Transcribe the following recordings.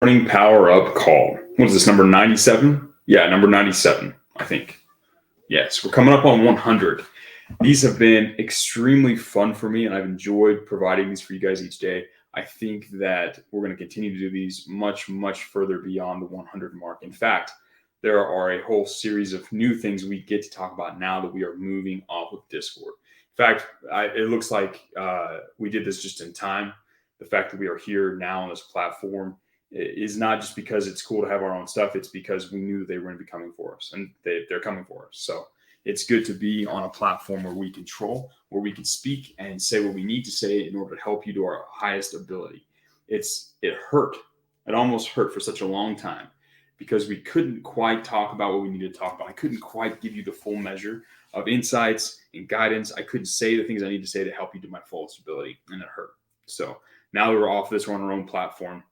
Morning power up call. What is this, number 97? Yeah, number 97, I think. Yes, we're coming up on 100. These have been extremely fun for me, and I've enjoyed providing these for you guys each day. I think that we're going to continue to do these much, much further beyond the 100 mark. In fact, there are a whole series of new things we get to talk about now that we are moving off of Discord. In fact, it looks like we did this just in time. The fact that we are here now on this platform is not just because it's cool to have our own stuff. It's because we knew they were going to be coming for us, and they're coming for us. So it's good to be on a platform where we control, where we can speak and say what we need to say in order to help you to our highest ability. It hurt. It almost hurt for such a long time because we couldn't quite talk about what we needed to talk about. I couldn't quite give you the full measure of insights and guidance. I couldn't say the things I need to say to help you to my fullest ability, and it hurt. So now that we're off this, we're on our own platform.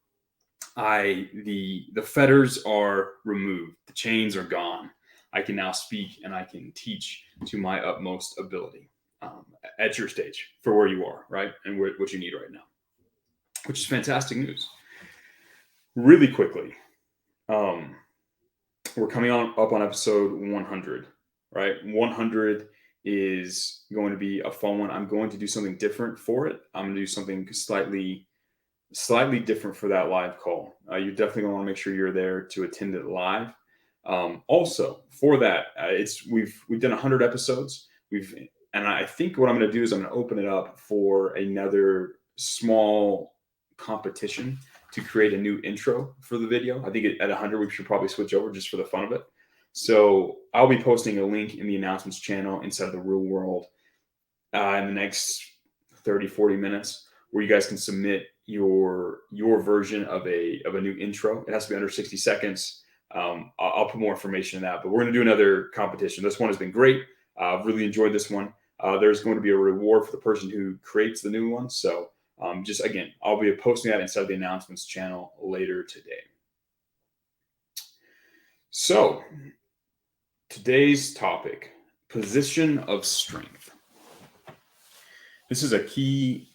The fetters are removed. The chains are gone. I can now speak and I can teach to my utmost ability at your stage for where you are, right? And what you need right now, which is fantastic news. Really quickly, we're coming up on episode 100, right? 100 is going to be a fun one. I'm going to do something different for it. I'm going to do something slightly different for that live call. You definitely want to make sure you're there to attend it live. Also, for that, we've done 100 episodes. And I think what I'm going to do is I'm going to open it up for another small competition to create a new intro for the video. I think at 100 we should probably switch over just for the fun of it. So I'll be posting a link in the announcements channel inside of the Real World in the next 30-40 minutes, where you guys can submit your version of a new intro. It has to be under 60 seconds. I'll put more information on that, but we're going to do another competition. This one has been great. I've really enjoyed this one. There's going to be a reward for the person who creates the new one. So just again, I'll be posting that inside the announcements channel later today. So today's topic, position of strength. This is a key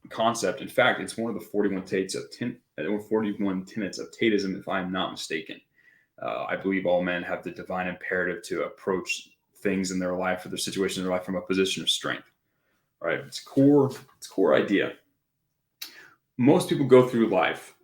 concept. In fact, it's one of the 41 tenets of Taoism, if I'm not mistaken. I believe all men have the divine imperative to approach things in their life or their situation in their life from a position of strength. All right, it's core idea. Most people go through life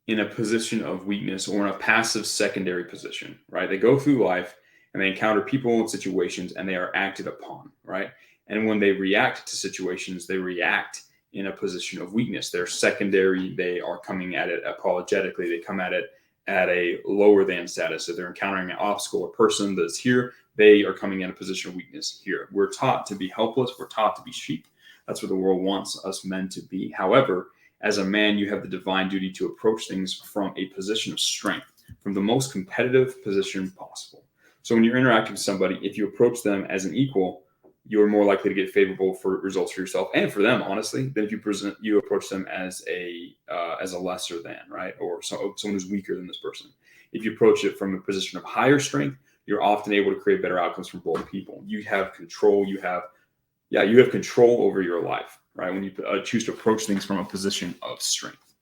in a position of weakness or in a passive secondary position, right? They go through life and they encounter people and situations and they are acted upon, right? And when they react to situations, they react in a position of weakness. They're secondary. They are coming at it apologetically. They come at it at a lower than status. If they're encountering an obstacle or person that's here, they are coming in a position of weakness here. We're taught to be helpless. We're taught to be sheep. That's what the world wants us men to be. However, as a man, you have the divine duty to approach things from a position of strength, from the most competitive position possible. So when you're interacting with somebody, if you approach them as an equal, you're more likely to get favorable for results for yourself and for them, honestly, than if you approach them as a lesser than, right? Or someone who's weaker than this person. If you approach it from a position of higher strength, you're often able to create better outcomes for both people. You have control. You have control over your life, right? When you choose to approach things from a position of strength.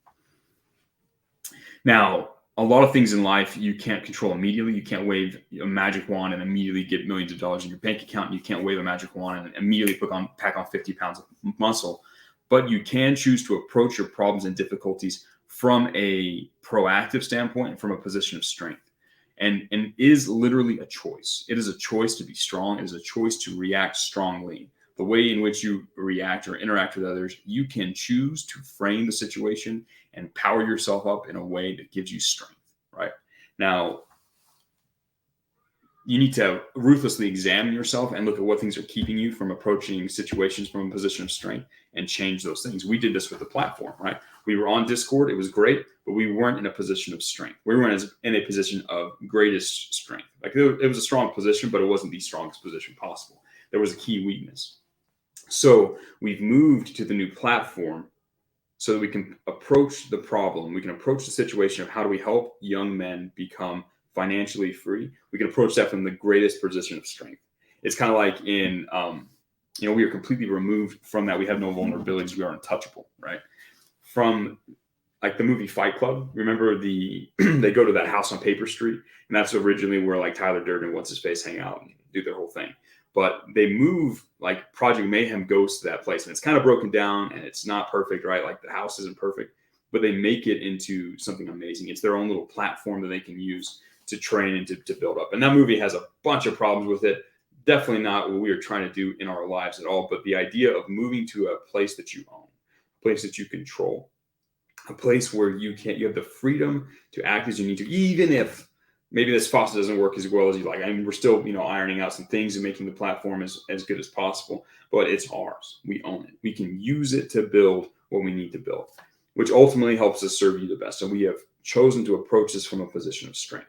Now, a lot of things in life you can't control immediately. You can't wave a magic wand and immediately get millions of dollars in your bank account. You can't wave a magic wand and immediately pack on 50 pounds of muscle. But you can choose to approach your problems and difficulties from a proactive standpoint and from a position of strength. And it is literally a choice. It is a choice to be strong. It is a choice to react strongly. The way in which you react or interact with others, you can choose to frame the situation and power yourself up in a way that gives you strength, right? Now, you need to ruthlessly examine yourself and look at what things are keeping you from approaching situations from a position of strength and change those things. We did this with the platform, right? We were on Discord. It was great, but we weren't in a position of strength. We weren't in a position of greatest strength. Like it was a strong position, but it wasn't the strongest position possible. There was a key weakness. So we've moved to the new platform so that we can approach the problem. We can approach the situation of how do we help young men become financially free. We can approach that from the greatest position of strength. It's kind of like in, we are completely removed from that. We have no vulnerabilities. We are untouchable, right? From like the movie Fight Club. Remember they go to that house on Paper Street, and that's originally where like Tyler Durden and what's his face hang out and do their whole thing. But they move, like Project Mayhem goes to that place, and it's kind of broken down and it's not perfect, right? Like the house isn't perfect, but they make it into something amazing. It's their own little platform that they can use to train and to build up. And that movie has a bunch of problems with it. Definitely not what we are trying to do in our lives at all. But the idea of moving to a place that you own, a place that you control, a place where you have the freedom to act as you need to, even if maybe this faucet doesn't work as well as you like. I mean, we're still, ironing out some things and making the platform as good as possible, but it's ours. We own it. We can use it to build what we need to build, which ultimately helps us serve you the best. So we have chosen to approach this from a position of strength.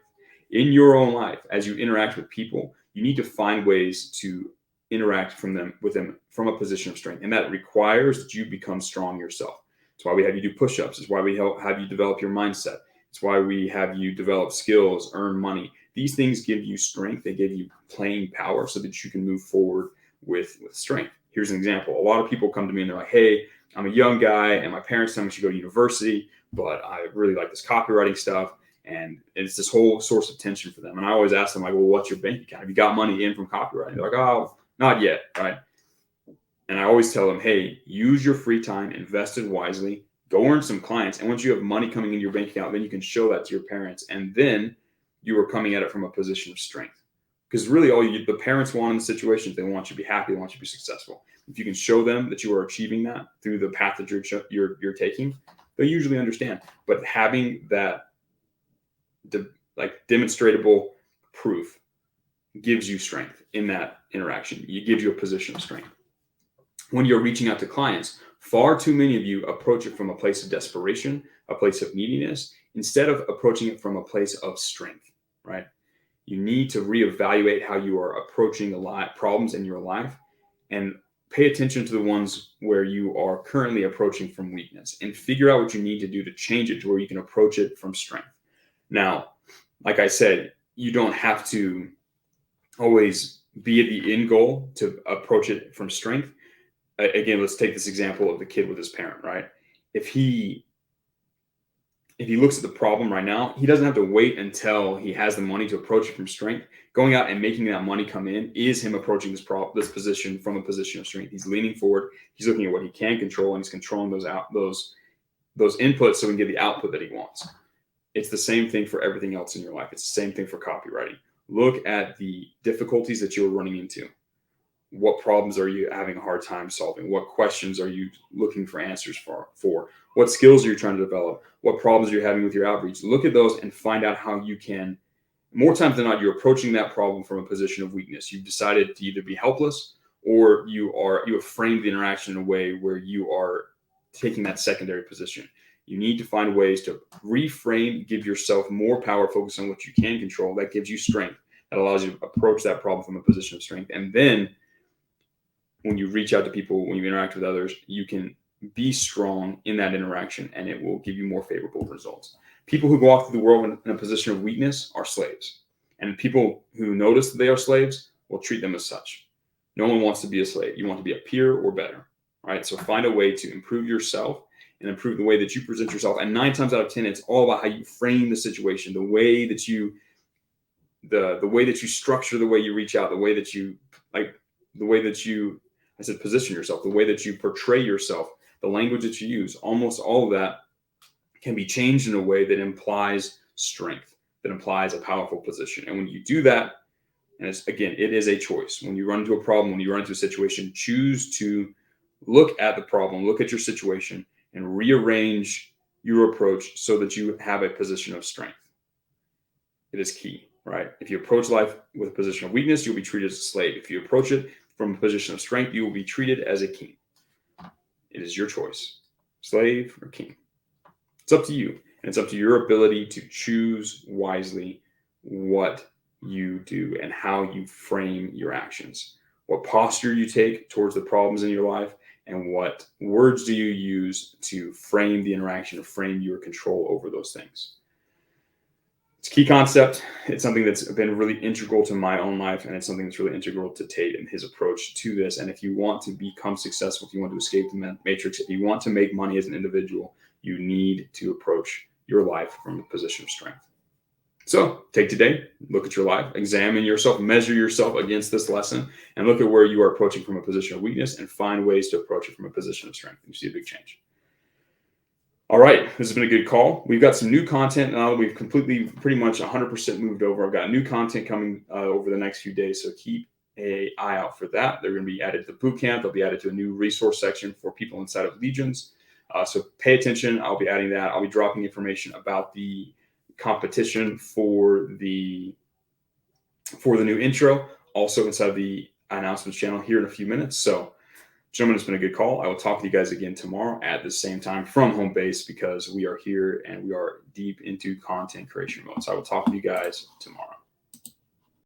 In your own life, as you interact with people, you need to find ways to interact with them from a position of strength. And that requires that you become strong yourself. It's why we have you do push-ups. It's why we have you develop your mindset. It's why we have you develop skills, earn money. These things give you strength. They give you playing power so that you can move forward with strength. Here's an example. A lot of people come to me and they're like, hey, I'm a young guy and my parents tell me I should go to university, but I really like this copywriting stuff. And it's this whole source of tension for them. And I always ask them, like, well, what's your bank account? Have you got money in from copywriting? They're like, oh, not yet, right? And I always tell them, hey, use your free time, invest it wisely, go earn some clients. And once you have money coming into your bank account, then you can show that to your parents. And then you are coming at it from a position of strength. Because really the parents want in the situation is they want you to be happy, they want you to be successful. If you can show them that you are achieving that through the path that you're taking, they usually understand. But having that demonstrable proof gives you strength in that interaction. It gives you a position of strength. When you're reaching out to clients, far too many of you approach it from a place of desperation, a place of neediness, instead of approaching it from a place of strength, right? You need to reevaluate how you are approaching the problems in your life and pay attention to the ones where you are currently approaching from weakness and figure out what you need to do to change it to where you can approach it from strength. Now, like I said, you don't have to always be at the end goal to approach it from strength. Again, let's take this example of the kid with his parent, right? If he looks at the problem right now, he doesn't have to wait until he has the money to approach it from strength. Going out and making that money come in is him approaching this position from a position of strength. He's leaning forward. He's looking at what he can control, and he's controlling those inputs so he can get the output that he wants. It's the same thing for everything else in your life. It's the same thing for copywriting. Look at the difficulties that you're running into. What problems are you having a hard time solving? What questions are you looking for answers for? What skills are you trying to develop? What problems are you having with your outreach? Look at those and find out how you can, more times than not, you're approaching that problem from a position of weakness. You've decided to either be helpless or you have framed the interaction in a way where you are taking that secondary position. You need to find ways to reframe, give yourself more power, focus on what you can control. That gives you strength. That allows you to approach that problem from a position of strength. And then when you reach out to people, when you interact with others, you can be strong in that interaction and it will give you more favorable results. People who go off through the world in a position of weakness are slaves. And people who notice that they are slaves will treat them as such. No one wants to be a slave. You want to be a peer or better, right? So find a way to improve yourself and improve the way that you present yourself. And 9 times out of 10, it's all about how you frame the situation, the way that you structure, the way you reach out, the way that you position yourself, the way that you portray yourself, the language that you use. Almost all of that can be changed in a way that implies strength, that implies a powerful position. And when you do that, and it is a choice. When you run into a problem, when you run into a situation, choose to look at the problem, look at your situation, and rearrange your approach so that you have a position of strength. It is key, right? If you approach life with a position of weakness, you'll be treated as a slave. If you approach it from a position of strength, you will be treated as a king. It is your choice, slave or king. It's up to you, and it's up to your ability to choose wisely what you do and how you frame your actions, what posture you take towards the problems in your life, and what words do you use to frame the interaction or frame your control over those things. It's a key concept. It's something that's been really integral to my own life, and it's something that's really integral to Tate and his approach to this. And if you want to become successful, if you want to escape the matrix, if you want to make money as an individual, You need to approach your life from a position of strength. So take today, look at your life, examine yourself, measure yourself against this lesson, and look at where you are approaching from a position of weakness and find ways to approach it from a position of strength. You see a big change. All right, this has been a good call. We've got some new content now that we've completely, pretty much 100% moved over. I've got new content coming over the next few days, so keep an eye out for that. They're going to be added to the boot camp. They'll be added to a new resource section for people inside of Legions. So pay attention. I'll be adding that. I'll be dropping information about the competition for the new intro, also inside of the announcements channel here in a few minutes. So, gentlemen, it's been a good call. I will talk to you guys again tomorrow at the same time from home base, because we are here and we are deep into content creation mode. So I will talk to you guys tomorrow.